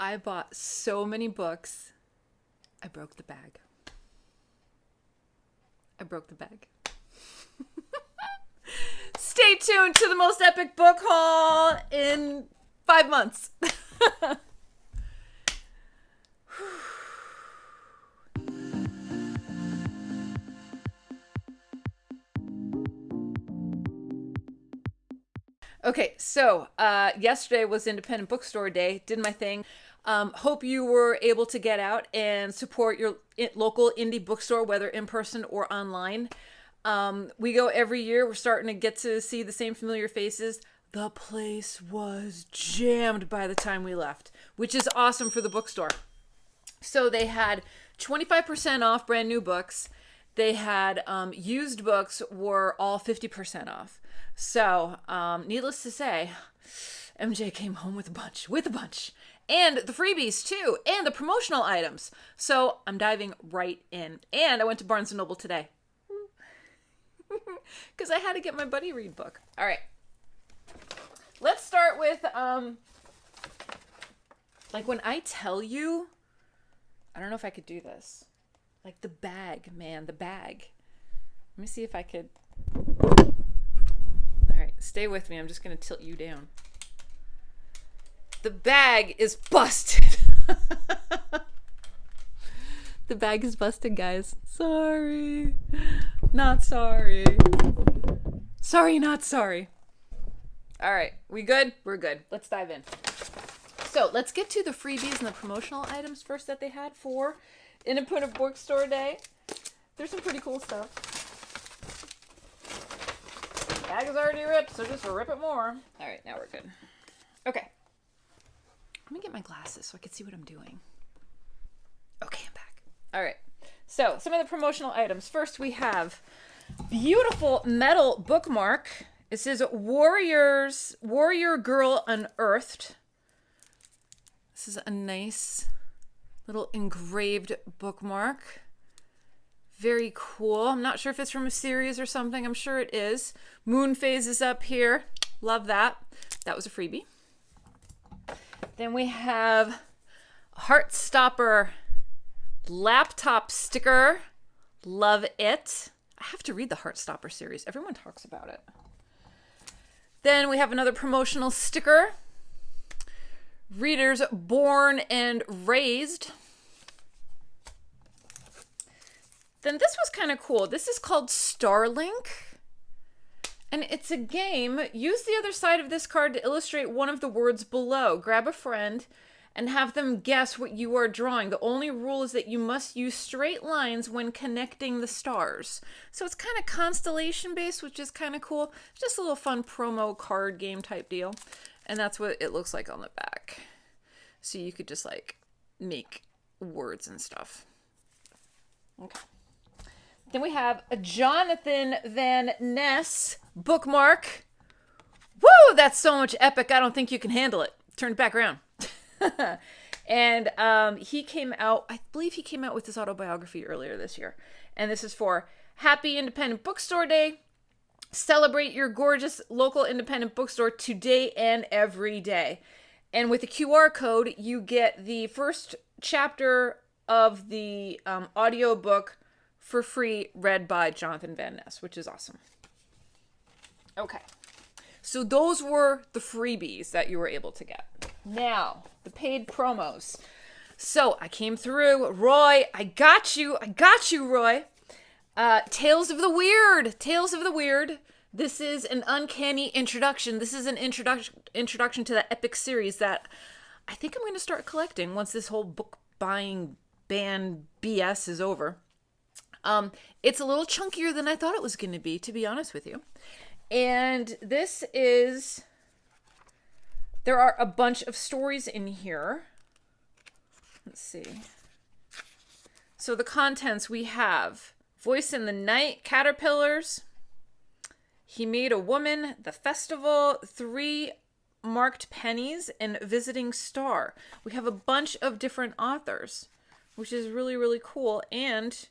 I bought so many books. I broke the bag. I broke the bag. Stay tuned to the most epic book haul in 5 months. Okay, so yesterday was Independent Bookstore Day. Did my thing. Hope you were able to get out and support your local indie bookstore, whether in person or online. We go every year. We're starting to get to see the same familiar faces. The place was jammed by the time we left, which is awesome for the bookstore. So they had 25% off brand new books. They had used books were all 50% off. So, needless to say, MJ came home with a bunch. And the freebies, too, and the promotional items. So, I'm diving right in. And I went to Barnes & Noble today. Because I had to get my buddy read book. All right. Let's start with, like, when I tell you, I don't know if I could do this. Like, the bag, man, the bag. Let me see if I could... Alright, stay with me. I'm just going to tilt you down. The bag is busted. The bag is busted, guys. Sorry. Not sorry. Sorry, not sorry. Alright, we good? We're good. Let's dive in. So, let's get to the freebies and the promotional items first that they had for Independent Bookstore Day. There's some pretty cool stuff. Bag is already ripped, so just rip it more. All right, now we're good. Okay. Let me get my glasses so I can see what I'm doing. Okay, I'm back. All right. So, some of the promotional items. First, we have beautiful metal bookmark. It says Warrior Girl Unearthed. This is a nice little engraved bookmark. Very cool. I'm not sure if it's from a series or something. I'm sure it is. Moon phase is up here. Love that. That was a freebie. Then we have Heartstopper laptop sticker. Love it. I have to read the Heartstopper series. Everyone talks about it. Then we have another promotional sticker. Readers Born and Raised. Then this was kind of cool. This is called Starlink. And it's a game. Use the other side of this card to illustrate one of the words below. Grab a friend and have them guess what you are drawing. The only rule is that you must use straight lines when connecting the stars. So it's kind of constellation based, which is kind of cool. Just a little fun promo card game type deal. And that's what it looks like on the back. So you could just like make words and stuff. Okay. Then we have a Jonathan Van Ness bookmark. Woo! That's so much epic. I don't think you can handle it. Turn it back around. And he came out, I believe he came out with his autobiography earlier this year. And this is for Happy Independent Bookstore Day. Celebrate your gorgeous local independent bookstore today and every day. And with the QR code, you get the first chapter of the audiobook for free, read by Jonathan Van Ness, which is awesome. Okay. So those were the freebies that you were able to get. Now, the paid promos. So I came through. Roy, I got you, Roy. Tales of the Weird. This is an uncanny introduction. This is an introduction to the epic series that I think I'm going to start collecting once this whole book buying ban BS is over. It's a little chunkier than I thought it was going to be honest with you. And this is, there are a bunch of stories in here. Let's see. So the contents we have Voice in the Night, Caterpillars, He Made a Woman, The Festival, 3 Marked Pennies, and Visiting Star. We have a bunch of different authors, which is really, really cool. And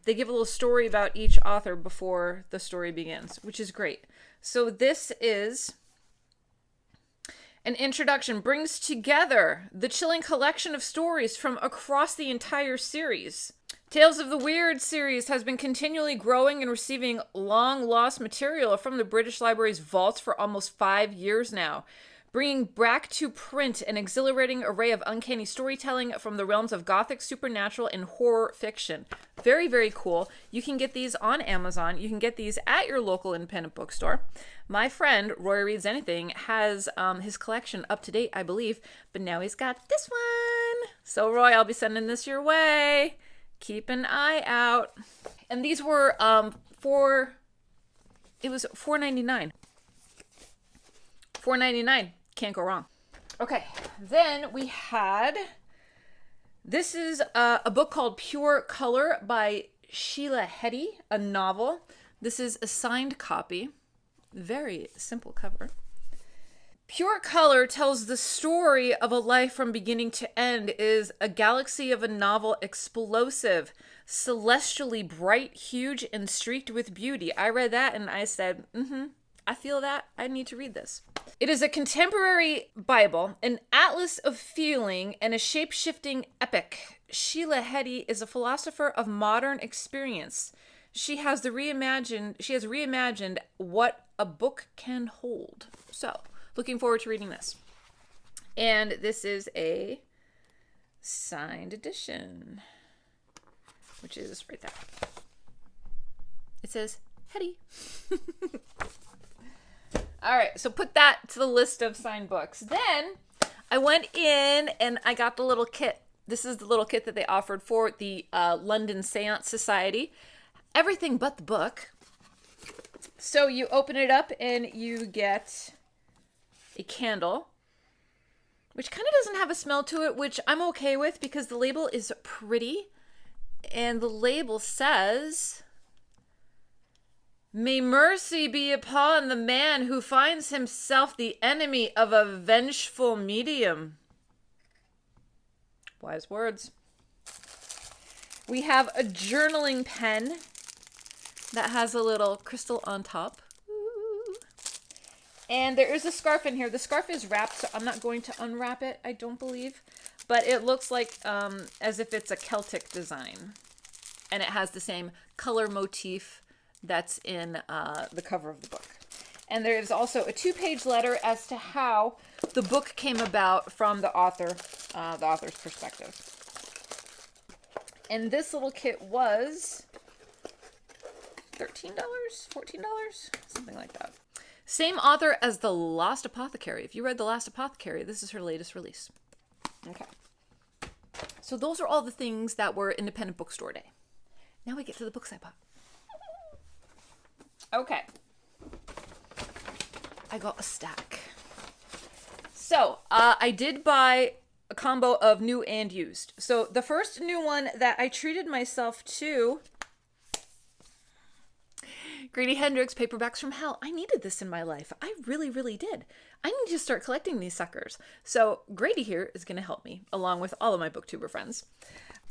they give a little story about each author before the story begins, which is great. So this is An introduction brings together the chilling collection of stories from across the entire series. Tales of the Weird series has been continually growing and receiving long-lost material from the British Library's vaults for almost 5 years now, bringing back to print an exhilarating array of uncanny storytelling from the realms of gothic, supernatural, and horror fiction. Very, very cool. You can get these on Amazon. You can get these at your local independent bookstore. My friend, Roy Reads Anything, has his collection up to date, I believe, but now he's got this one. So, Roy, I'll be sending this your way. Keep an eye out. And these were it was $4.99. $4.99. Can't go wrong. Okay, then we had, this is a book called Pure Color by Sheila Heti, a novel. This is a signed copy. Very simple cover. Pure Color tells the story of a life from beginning to end, is a galaxy of a novel, explosive, celestially bright, huge, and streaked with beauty. I read that and I said, I feel that. I need to read this. It is a contemporary Bible, an atlas of feeling, and a shape-shifting epic. Sheila Heti is a philosopher of modern experience. She has reimagined what a book can hold. So, looking forward to reading this. And this is a signed edition, which is right there. It says Heti. All right, so put that to the list of signed books. Then I went in and I got the little kit. This is the little kit that they offered for the London Seance Society. Everything but the book. So you open it up and you get a candle, which kind of doesn't have a smell to it, which I'm okay with because the label is pretty. And the label says, "May mercy be upon the man who finds himself the enemy of a vengeful medium." Wise words. We have a journaling pen that has a little crystal on top. Ooh. And there is a scarf in here. The scarf is wrapped, so I'm not going to unwrap it, I don't believe. But it looks like as if it's a Celtic design. And it has the same color motif that's in the cover of the book. And there is also a 2-page letter as to how the book came about from the author's perspective. And this little kit was $13, $14, something like that. Same author as The Lost Apothecary. If you read The Lost Apothecary, this is her latest release. Okay. So those are all the things that were Independent Bookstore Day. Now we get to the books I bought. Okay. I got a stack. So, I did buy a combo of new and used. So, the first new one that I treated myself to, Grady Hendrix, Paperbacks from Hell. I needed this in my life. I really, really did. I need to start collecting these suckers. So, Grady here is going to help me, along with all of my booktuber friends.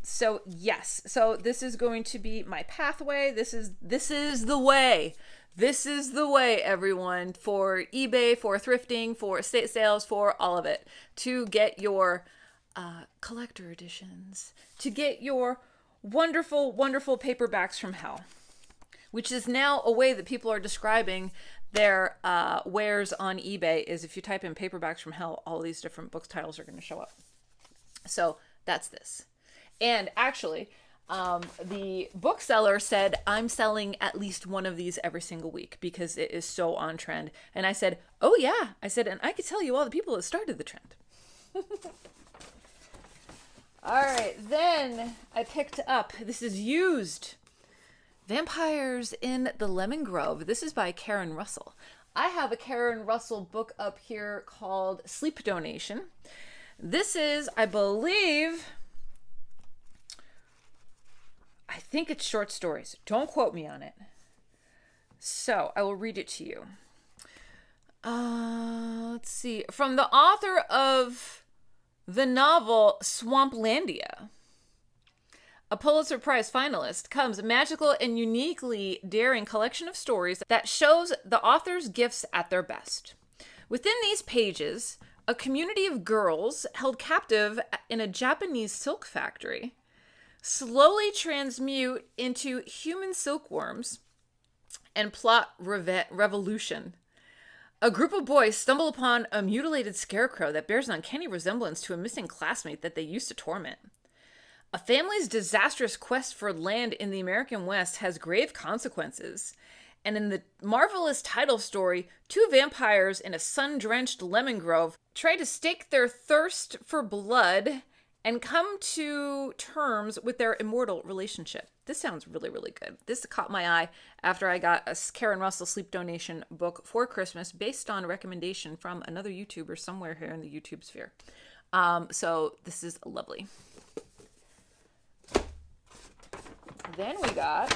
So yes, so this is going to be my pathway. This is the way. This is the way, everyone, for eBay, for thrifting, for estate sales, for all of it, to get your collector editions, to get your wonderful, wonderful paperbacks from hell, which is now a way that people are describing their wares on eBay. Is if you type in paperbacks from hell, all these different book titles are going to show up. So that's this. And actually, the bookseller said, I'm selling at least one of these every single week because it is so on trend. And I said, oh yeah. I said, and I could tell you all the people that started the trend. All right, then I picked up, this is used, Vampires in the Lemon Grove. This is by Karen Russell. I have a Karen Russell book up here called Sleep Donation. This is, I believe, I think it's short stories. Don't quote me on it. So I will read it to you. Let's see. From the author of the novel Swamplandia, a Pulitzer Prize finalist, comes a magical and uniquely daring collection of stories that shows the author's gifts at their best. Within these pages, A community of girls held captive in a Japanese silk factory slowly transmute into human silkworms and plot revolution. A group of boys stumble upon a mutilated scarecrow that bears an uncanny resemblance to a missing classmate that they used to torment. A family's disastrous quest for land in the American West has grave consequences. And in the marvelous title story, two vampires in a sun-drenched lemon grove try to stake their thirst for blood and come to terms with their immortal relationship. This sounds really, really good. This caught my eye after I got a Karen Russell sleep donation book for Christmas based on a recommendation from another YouTuber somewhere here in the YouTube sphere. So this is lovely. Then we got...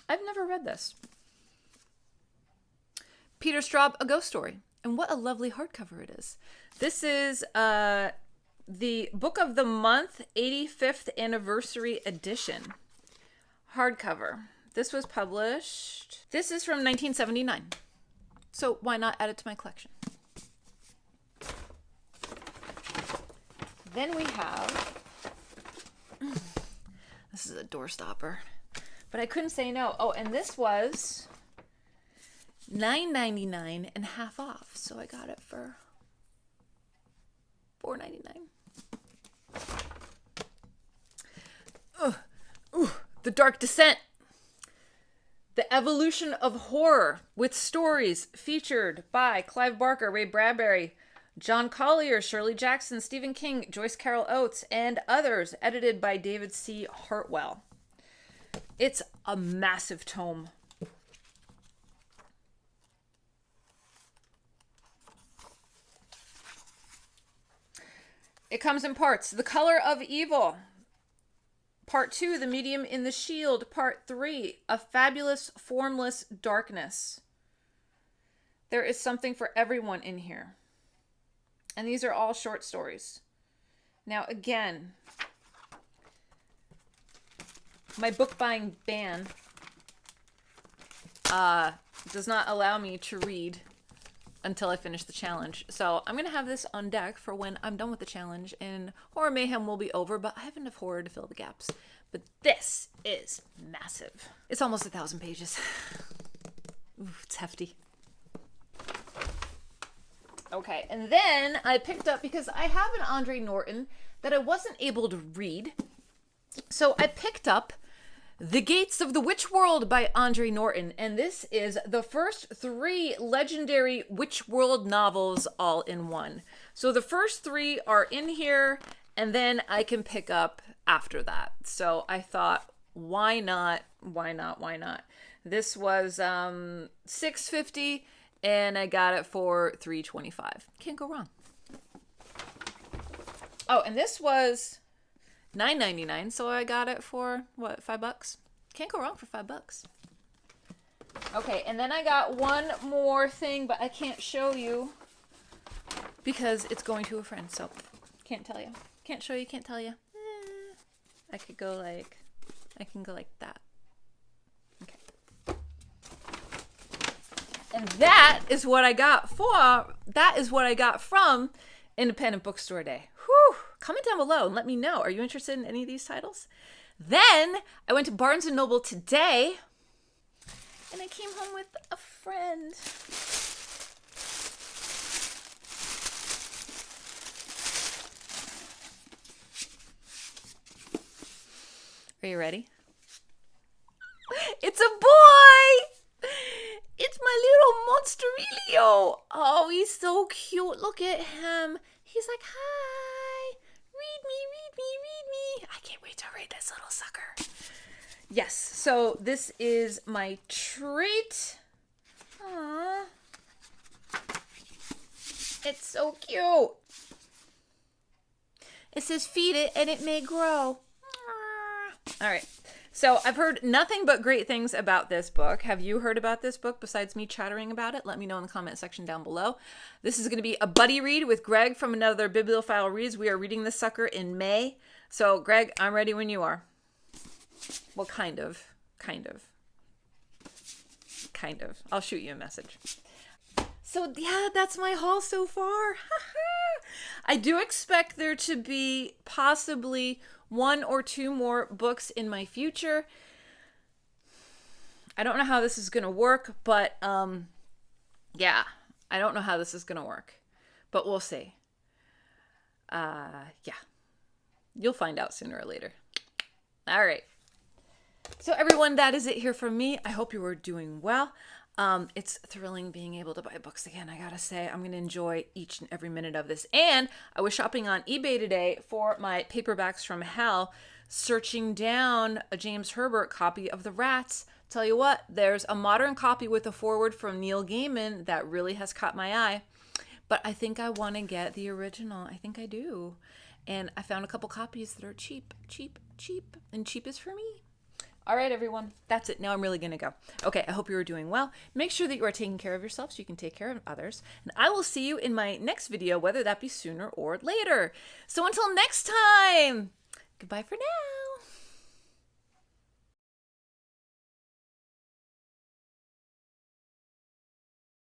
I've never read this. Peter Straub, A Ghost Story. And what a lovely hardcover it is. This is the Book of the Month 85th Anniversary Edition. Hardcover. This was published... This is from 1979. So why not add it to my collection? Then we have... This is a doorstopper. But I couldn't say no. Oh, and this was $9.99 and half off. So I got it for $4.99. The Dark Descent. The Evolution of Horror with stories featured by Clive Barker, Ray Bradbury, John Collier, Shirley Jackson, Stephen King, Joyce Carol Oates, and others, edited by David C. Hartwell. It's a massive tome. It comes in parts. The Color of Evil. Part 2, The Medium in the Shield. Part 3, A Fabulous Formless Darkness. There is something for everyone in here. And these are all short stories. Now, again, my book buying ban does not allow me to read until I finish the challenge. So I'm going to have this on deck for when I'm done with the challenge and Horror Mayhem will be over, but I have enough horror to fill the gaps. But this is massive. It's almost 1,000 pages. Ooh, it's hefty. Okay, and then I picked up, because I have an Andre Norton that I wasn't able to read, so I picked up The Gates of the Witch World by Andre Norton, and this is the first 3 legendary Witch World novels all in one. So the first 3 are in here, and then I can pick up after that. So I thought, why not? Why not? Why not? This was $6.50, and I got it for $3.25. Can't go wrong. Oh, and this was $9.99, so I got it for, what, $5? Can't go wrong for $5. Okay, and then I got one more thing, but I can't show you because it's going to a friend, so can't tell you. Can't show you, can't tell you. I can go like that. Okay. And that is what I got from Independent Bookstore Day. Whew. Comment down below and let me know. Are you interested in any of these titles? Then I went to Barnes & Noble today and I came home with a friend. Are you ready? It's a boy! It's my little Monsterilio. Oh, he's so cute. Look at him. He's like, hi. Read me, read me, read me. I can't wait to read this little sucker. Yes, so this is my treat. Aww. It's so cute. It says feed it and it may grow. All right. So I've heard nothing but great things about this book. Have you heard about this book besides me chattering about it? Let me know in the comment section down below. This is going to be a buddy read with Greg from Another Bibliophile Reads. We are reading this sucker in May. So Greg, I'm ready when you are. Well, kind of. I'll shoot you a message. So yeah, that's my haul so far. I do expect there to be possibly 1 or 2 more books in my future. I don't know how this is going to work, but yeah, I don't know how this is going to work, but we'll see. Yeah, you'll find out sooner or later. All right. So everyone, that is it here from me. I hope you were doing well. It's thrilling being able to buy books again. I gotta say, I'm gonna enjoy each and every minute of this. And I was shopping on eBay today for my paperbacks from hell, searching down a James Herbert copy of The Rats. Tell you what, there's a modern copy with a foreword from Neil Gaiman that really has caught my eye. But I think I want to get the original. I think I do. And I found a couple copies that are cheap. And cheap is for me. All right, everyone. That's it. Now I'm really going to go. Okay, I hope you are doing well. Make sure that you are taking care of yourself so you can take care of others. And I will see you in my next video, whether that be sooner or later. So until next time, goodbye for now.